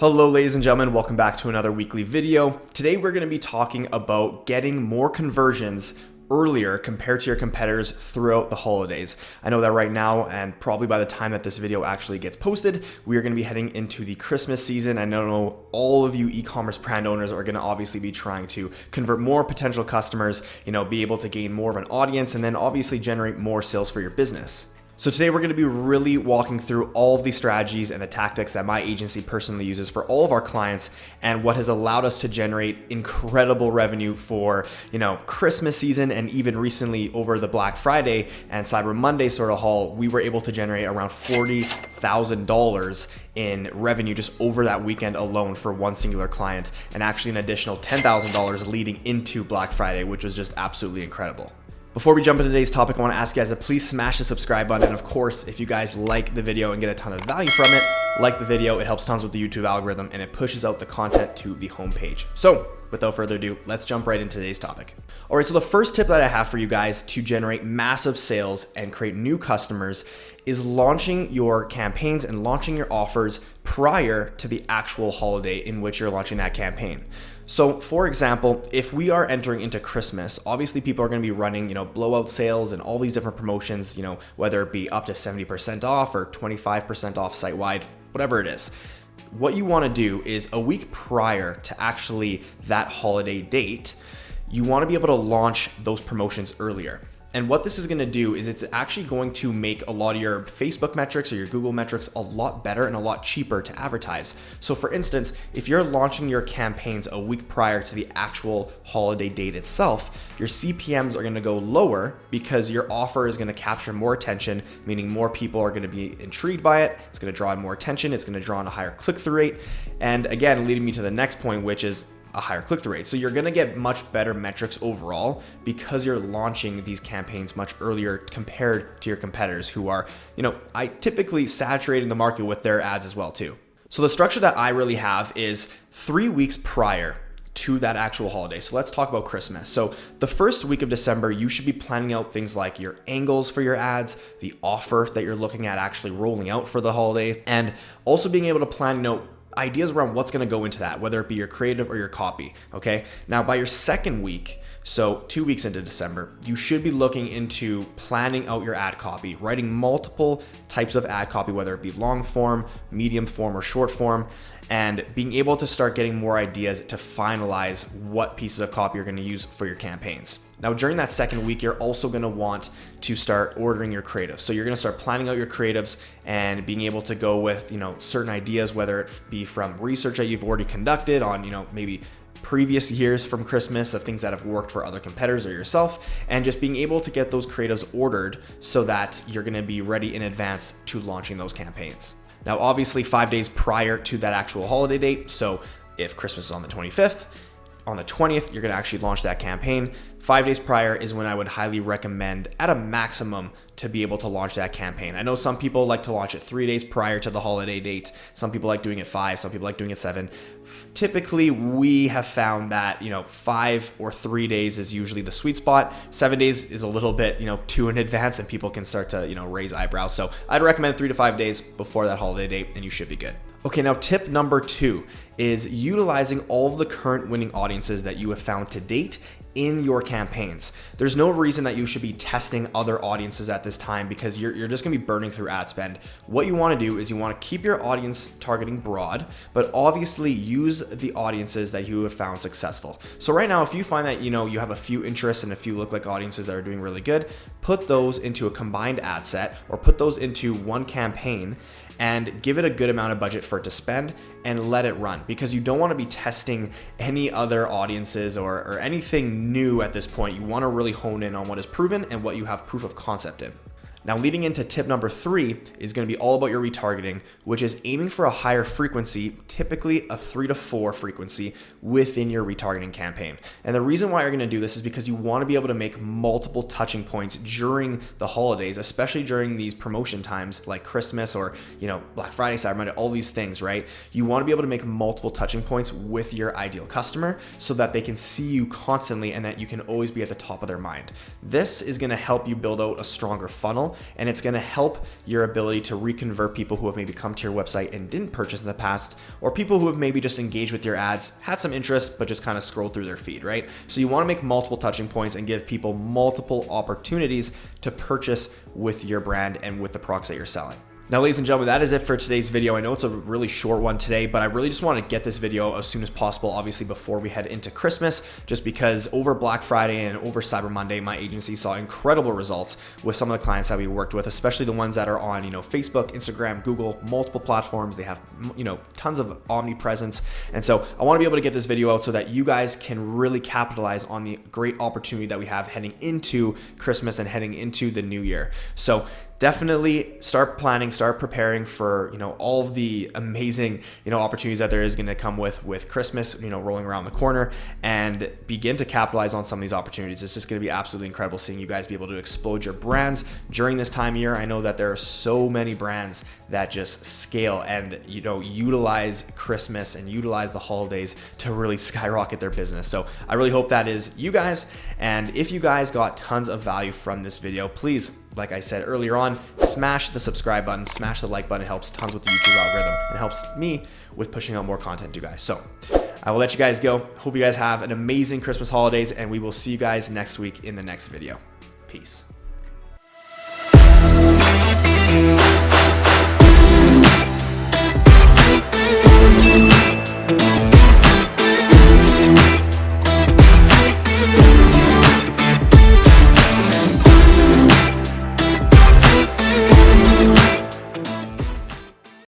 Hello ladies and gentlemen, welcome back to another weekly video. Today we're going to be talking about getting more conversions earlier compared to your competitors throughout the holidays. I know that right now, and probably by the time that this video actually gets posted, we are going to be heading into the Christmas season. I know all of you e-commerce brand owners are going to obviously be trying to convert more potential customers, be able to gain more of an audience, and then obviously generate more sales for your business. So today we're going to be really walking through all of the strategies and the tactics that my agency personally uses for all of our clients and what has allowed us to generate incredible revenue for, Christmas season, and even recently over the Black Friday and Cyber Monday sort of haul, we were able to generate around $40,000 in revenue just over that weekend alone for one singular client, and actually an additional $10,000 leading into Black Friday, which was just absolutely incredible. Before we jump into today's topic, I want to ask you guys to please smash the subscribe button. And of course, if you guys like the video and get a ton of value from it, like the video, it helps tons with the YouTube algorithm and it pushes out the content to the homepage. So without further ado, let's jump right into today's topic. All right, so the first tip that I have for you guys to generate massive sales and create new customers is launching your campaigns and launching your offers prior to the actual holiday in which you're launching that campaign. So for example, if we are entering into Christmas, obviously people are going to be running, blowout sales and all these different promotions, whether it be up to 70% off or 25% off site-wide, whatever it is. What you want to do is a week prior to actually that holiday date, you want to be able to launch those promotions earlier. And what this is going to do is it's actually going to make a lot of your Facebook metrics or your Google metrics a lot better and a lot cheaper to advertise. So for instance, if you're launching your campaigns a week prior to the actual holiday date itself, your CPMs are going to go lower because your offer is going to capture more attention, meaning more people are going to be intrigued by it. It's going to draw in more attention. It's going to draw in a higher click-through rate. And again, leading me to the next point, which is a higher click-through rate. So you're going to get much better metrics overall because you're launching these campaigns much earlier compared to your competitors who are, I typically saturating the market with their ads as well too. So the structure that I really have is 3 weeks prior to that actual holiday. So let's talk about Christmas. So the first week of December, you should be planning out things like your angles for your ads, the offer that you're looking at actually rolling out for the holiday, and also being able to plan, ideas around what's going to go into that, whether it be your creative or your copy. Okay. Now by your second week, so 2 weeks into December, you should be looking into planning out your ad copy, writing multiple types of ad copy, whether it be long form, medium form, or short form, and being able to start getting more ideas to finalize what pieces of copy you're going to use for your campaigns. Now, during that second week, you're also going to want to start ordering your creatives. So you're going to start planning out your creatives and being able to go with, certain ideas, whether it be from research that you've already conducted on, maybe previous years from Christmas of things that have worked for other competitors or yourself, and just being able to get those creatives ordered so that you're going to be ready in advance to launching those campaigns. Now, obviously 5 days prior to that actual holiday date. So if Christmas is on the 25th, on the 20th, you're going to actually launch that campaign. 5 days prior is when I would highly recommend at a maximum to be able to launch that campaign. I know some people like to launch it 3 days prior to the holiday date. Some people like doing it 5, some people like doing it 7. Typically, we have found that, 5 or 3 days is usually the sweet spot. 7 days is a little bit, too in advance and people can start to, raise eyebrows. So I'd recommend 3 to 5 days before that holiday date and you should be good. Okay, now tip number 2 is utilizing all of the current winning audiences that you have found to date in your campaigns. There's no reason that you should be testing other audiences at this time because you're just gonna be burning through ad spend. What you wanna do is you wanna keep your audience targeting broad, but obviously use the audiences that you have found successful. So right now, if you find that you have a few interests and a few look-like audiences that are doing really good, put those into a combined ad set or put those into one campaign and give it a good amount of budget for it to spend and let it run, because you don't want to be testing any other audiences or anything new at this point. You want to really hone in on what is proven and what you have proof of concept in. Now, leading into tip number 3 is going to be all about your retargeting, which is aiming for a higher frequency, typically a 3 to 4 frequency within your retargeting campaign. And the reason why you're going to do this is because you want to be able to make multiple touching points during the holidays, especially during these promotion times like Christmas or, Black Friday, Cyber Monday, all these things, right? You want to be able to make multiple touching points with your ideal customer so that they can see you constantly and that you can always be at the top of their mind. This is going to help you build out a stronger funnel and it's going to help your ability to reconvert people who have maybe come to your website and didn't purchase in the past, or people who have maybe just engaged with your ads, had some interest, but just kind of scrolled through their feed, right? So you want to make multiple touching points and give people multiple opportunities to purchase with your brand and with the products that you're selling. Now, ladies and gentlemen, that is it for today's video. I know it's a really short one today, but I really just want to get this video as soon as possible, obviously before we head into Christmas, just because over Black Friday and over Cyber Monday, my agency saw incredible results with some of the clients that we worked with, especially the ones that are on, Facebook, Instagram, Google, multiple platforms. They have, tons of omnipresence. And so I want to be able to get this video out so that you guys can really capitalize on the great opportunity that we have heading into Christmas and heading into the new year. So definitely start planning, start preparing for, all of the amazing, opportunities that there is going to come with Christmas, rolling around the corner, and begin to capitalize on some of these opportunities. It's just going to be absolutely incredible seeing you guys be able to explode your brands during this time of year. I know that there are so many brands that just scale and, utilize Christmas and utilize the holidays to really skyrocket their business. So I really hope that is you guys. And if you guys got tons of value from this video, please, like I said earlier on, smash the subscribe button, smash the like button. It helps tons with the YouTube algorithm and helps me with pushing out more content to you guys. So I will let you guys go. Hope you guys have an amazing Christmas holidays, and we will see you guys next week in the next video. Peace.